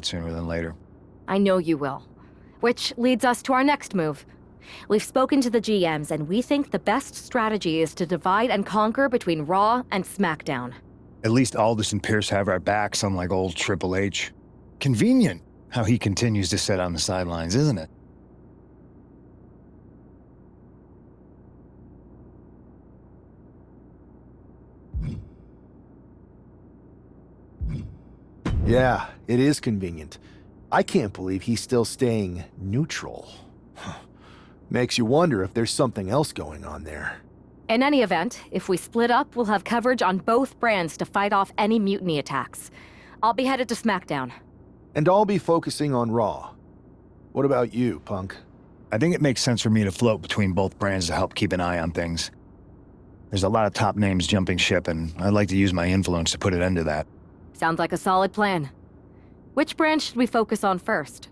sooner than later. I know you will. Which leads us to our next move. We've spoken to the GMs, and we think the best strategy is to divide and conquer between Raw and SmackDown. At least Aldis and Pierce have our backs, unlike old Triple H. Convenient how he continues to sit on the sidelines, isn't it? Yeah, it is convenient. I can't believe he's still staying neutral. Makes you wonder if there's something else going on there. In any event, if we split up, we'll have coverage on both brands to fight off any mutiny attacks. I'll be headed to SmackDown. And I'll be focusing on Raw. What about you, Punk? I think it makes sense for me to float between both brands to help keep an eye on things. There's a lot of top names jumping ship, and I'd like to use my influence to put an end to that. Sounds like a solid plan. Which brand should we focus on first?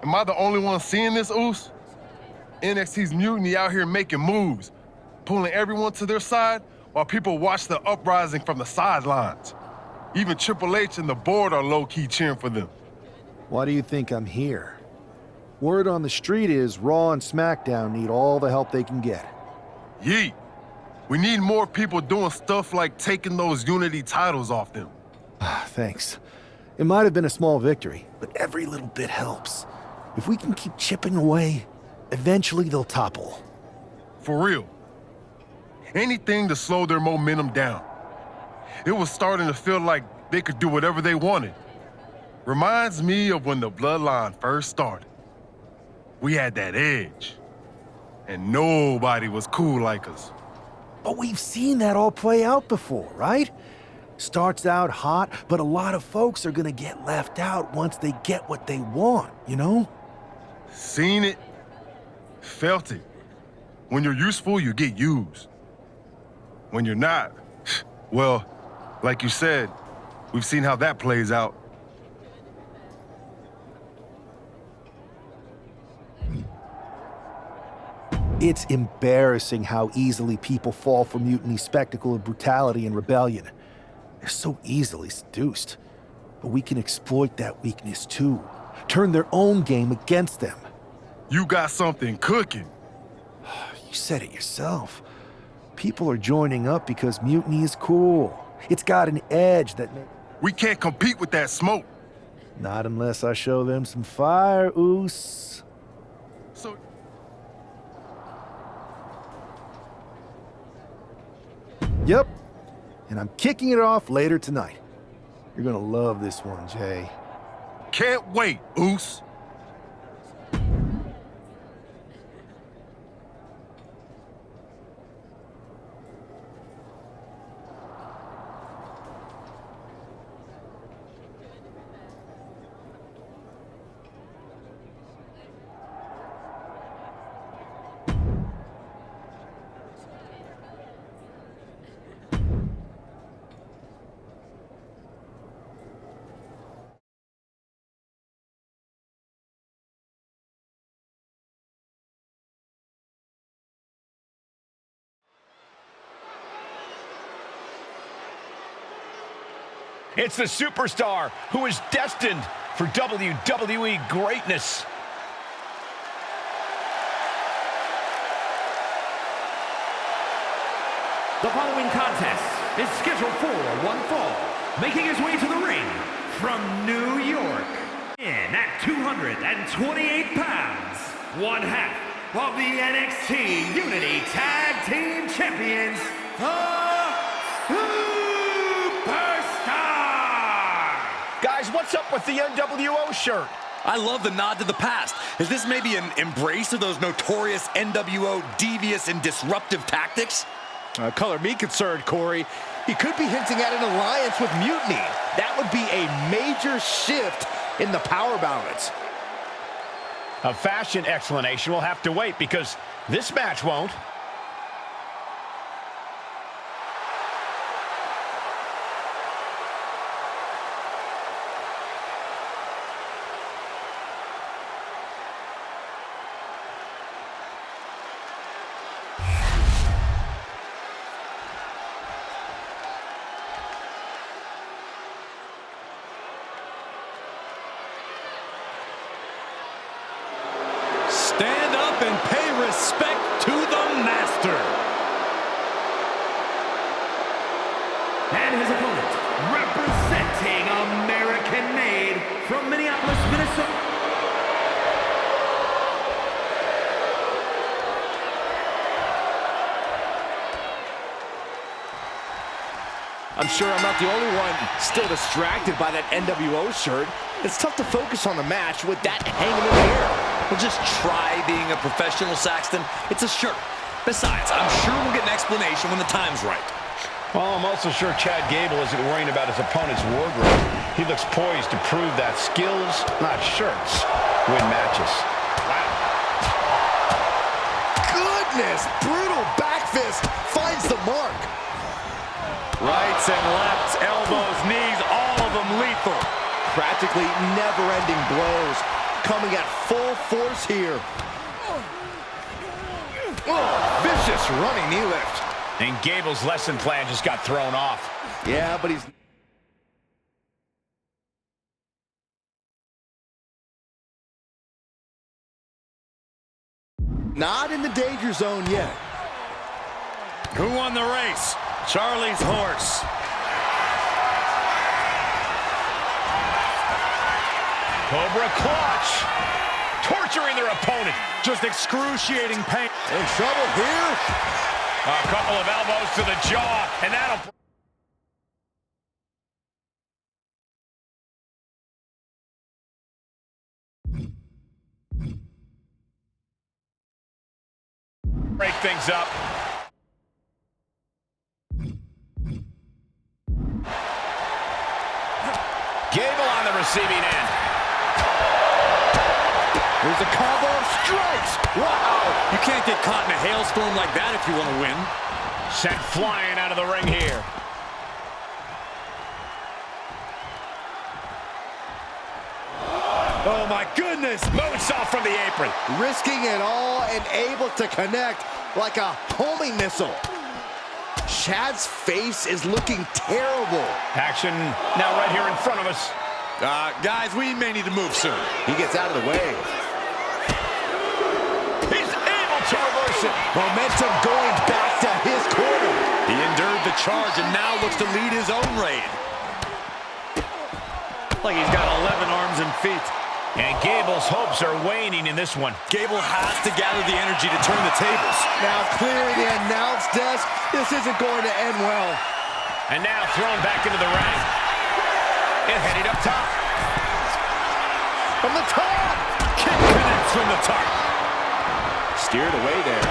Am I the only one seeing this, Oos? NXT's mutiny out here making moves, pulling everyone to their side while people watch the uprising from the sidelines. Even Triple H and the board are low-key cheering for them. Why do you think I'm here? Word on the street is Raw and SmackDown need all the help they can get. Yeet. We need more people doing stuff like taking those Unity titles off them. Thanks. It might have been a small victory, but every little bit helps. If we can keep chipping away, eventually they'll topple. For real. Anything to slow their momentum down. It was starting to feel like they could do whatever they wanted. Reminds me of when the Bloodline first started. We had that edge. And nobody was cool like us. But we've seen that all play out before, right? Starts out hot, but a lot of folks are gonna get left out once they get what they want, you know? Seen it, felt it. When you're useful, you get used. When you're not, well, like you said, we've seen how that plays out. It's embarrassing how easily people fall for Mutiny's spectacle of brutality and rebellion. They're so easily seduced. But we can exploit that weakness too. Turn their own game against them. You got something cooking. You said it yourself. People are joining up because Mutiny is cool. It's got an edge that... We can't compete with that smoke. Not unless I show them some fire, Oos. So... Yep. And I'm kicking it off later tonight. You're gonna love this one, Jay. Can't wait, Oos. It's the superstar who is destined for WWE greatness. The following contest is scheduled for one fall. Making his way to the ring from New York. In at 228 pounds, one half of the NXT Unity Tag Team Champions, the Superstar! Guys, what's up with the NWO shirt? I love the nod to the past. Is this maybe an embrace of those notorious NWO devious and disruptive tactics? Color me concerned, Corey. He could be hinting at an alliance with Mutiny. That would be a major shift in the power balance. A fashion explanation will have to wait because this match won't. Stand up and pay respect to the master. And his opponent, representing American-made from Minneapolis, Minnesota. I'm sure I'm not the only one still distracted by that NWO shirt. It's tough to focus on the match with that hanging in the air. Well, just try being a professional, Saxton. It's a shirt. Besides, I'm sure we'll get an explanation when the time's right. Well, I'm also sure Chad Gable isn't worrying about his opponent's wardrobe. He looks poised to prove that skills, not shirts, win matches. Wow. Goodness, brutal back fist finds the mark. Rights and lefts, elbows, knees, all of them lethal. Practically never-ending blows coming at full force here. Oh, vicious running knee lift. And Gable's lesson plan just got thrown off. Yeah, but he's... not in the danger zone yet. Who won the race? Charlie's horse. Cobra clutch. Torturing their opponent. Just excruciating pain. In trouble here. A couple of elbows to the jaw, and that'll... break things up. Gable on the receiving end. There's a combo of strikes. Wow. You can't get caught in a hailstorm like that if you want to win. Sent flying out of the ring here. Oh my goodness! Moonsault from the apron. Risking it all and able to connect like a homing missile. Chad's face is looking terrible. Action now right here in front of us. Guys, we may need to move soon. He gets out of the way. He's able to reverse it. Momentum going back to his corner. He endured the charge and now looks to lead his own raid. Like he's got 11 arms and feet. And Gable's hopes are waning in this one. Gable has to gather the energy to turn the tables. Now clearing the announce desk. This isn't going to end well. And now thrown back into the ring. And heading up top. From the top. Kick connects from the top. Steered away there.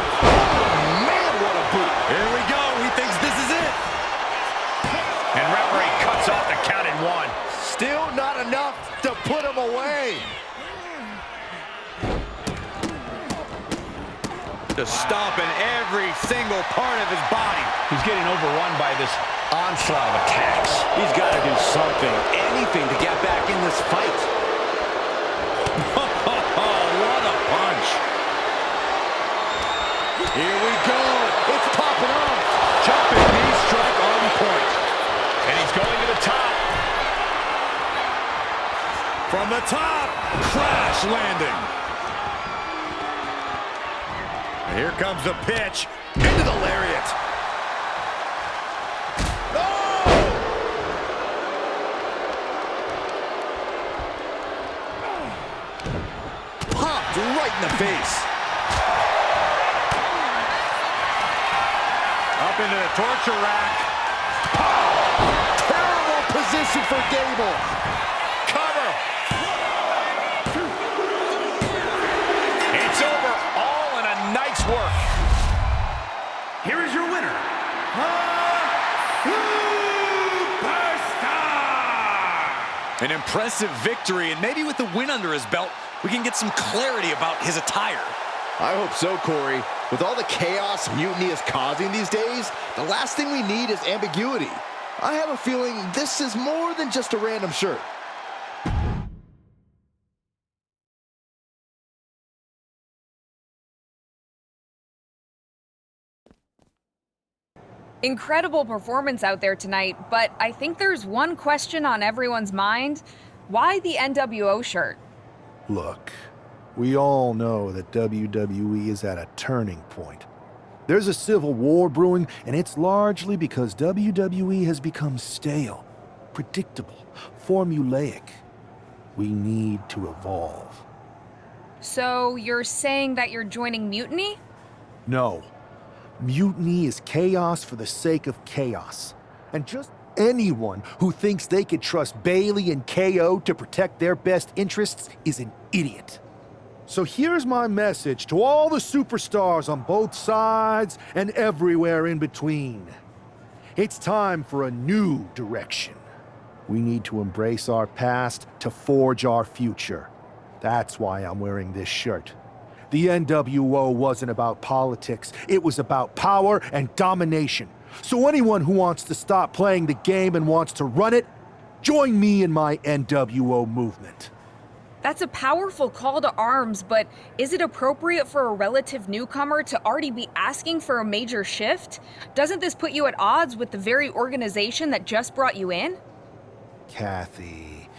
Man, what a boot. Here we go. He thinks this is it. And referee cuts off the count in one. Still not enough to put him away. Just stomping every single part of his body. He's getting overrun by this onslaught of attacks. He's got to do something, anything to get back in this fight. What a punch. Here we go. It's popping off. Jumping knee strike on point. And he's going to the top. From the top, crash landing. Here comes the pitch. Into the lariat. Oh! Popped right in the face. Up into the torture rack. Terrible position for Gable. work. Here is your winner, Superstar! An impressive victory, and maybe with the win under his belt, we can get some clarity about his attire. I hope so, Corey. With all the chaos Mutiny is causing these days, the last thing we need is ambiguity. I have a feeling this is more than just a random shirt. Incredible performance out there tonight, but I think there's one question on everyone's mind. Why the NWO shirt? Look, we all know that WWE is at a turning point. There's a civil war brewing, and it's largely because WWE has become stale, predictable, formulaic. We need to evolve. So you're saying that you're joining Mutiny? No. Mutiny is chaos for the sake of chaos. And just anyone who thinks they can trust Bailey and KO to protect their best interests is an idiot. So here's my message to all the superstars on both sides and everywhere in between. It's time for a new direction. We need to embrace our past to forge our future. That's why I'm wearing this shirt. The NWO wasn't about politics. It was about power and domination. So anyone who wants to stop playing the game and wants to run it, join me in my NWO movement. That's a powerful call to arms, but is it appropriate for a relative newcomer to already be asking for a major shift? Doesn't this put you at odds with the very organization that just brought you in? Kathy,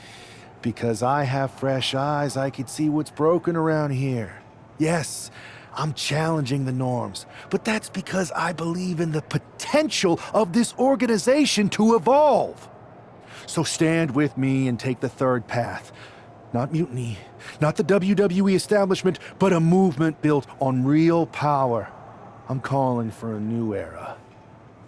because I have fresh eyes, I could see what's broken around here. Yes, I'm challenging the norms, but that's because I believe in the potential of this organization to evolve. So stand with me and take the third path. Not mutiny, not the WWE establishment, but a movement built on real power. I'm calling for a new era.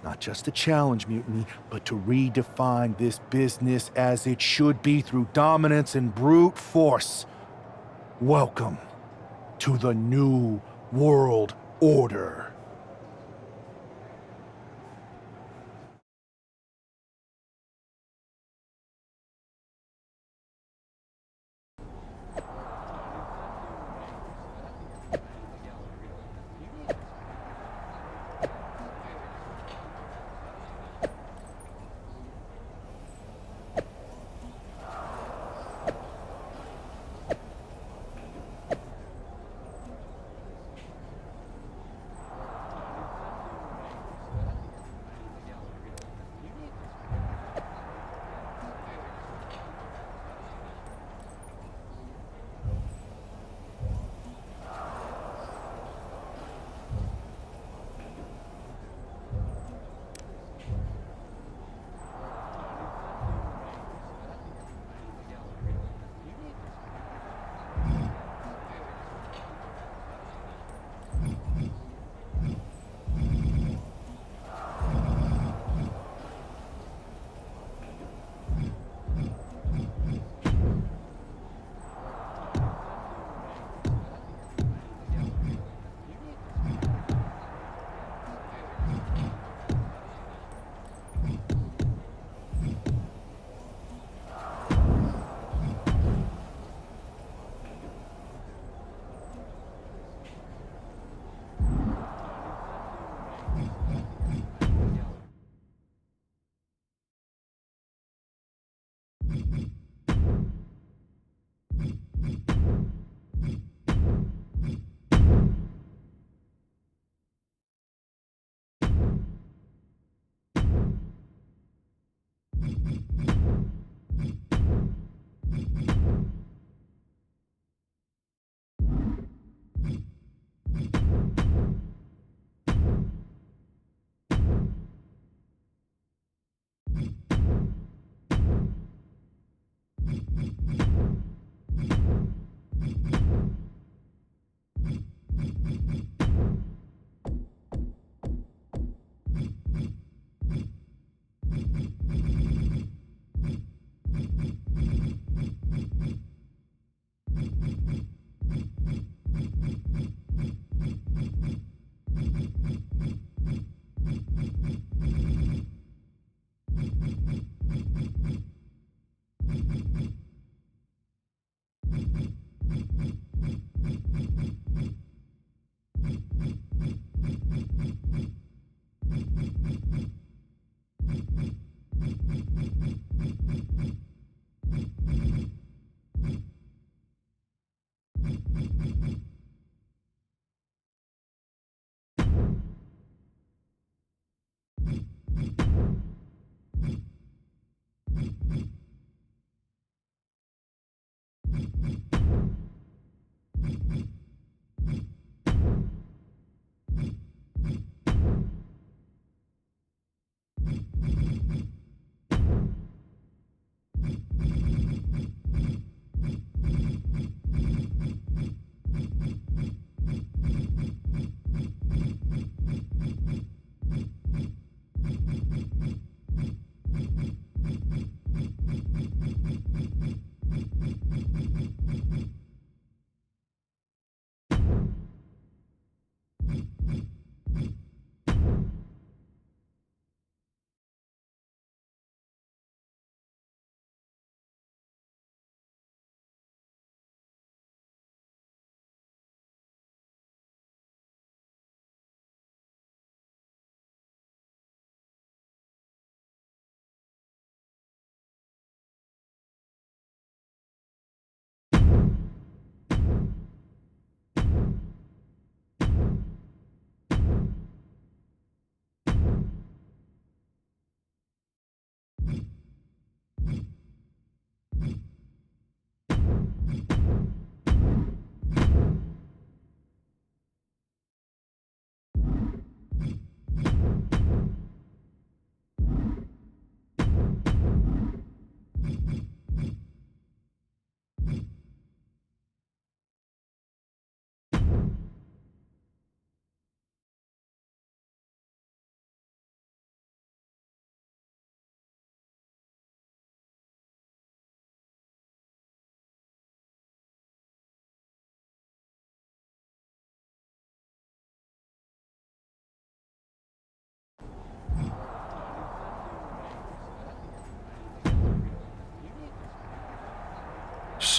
Not just to challenge mutiny, but to redefine this business as it should be through dominance and brute force. Welcome to the New World Order.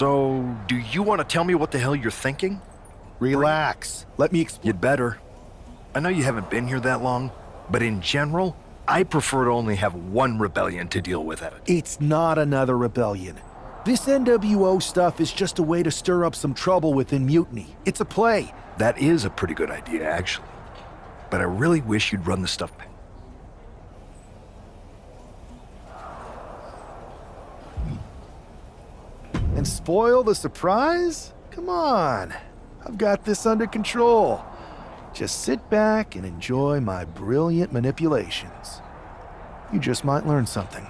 So, do you want to tell me what the hell you're thinking? Relax. Let me explain. You'd better. I know you haven't been here that long, but in general, I prefer to only have one rebellion to deal with at a time. It's not another rebellion. This NWO stuff is just a way to stir up some trouble within Mutiny. It's a play. That is a pretty good idea, actually. But I really wish you'd run the stuff back. And spoil the surprise? Come on. I've got this under control. Just sit back and enjoy my brilliant manipulations. You just might learn something.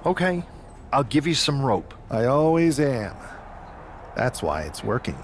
Okay, I'll give you some rope. I always am. That's why it's working.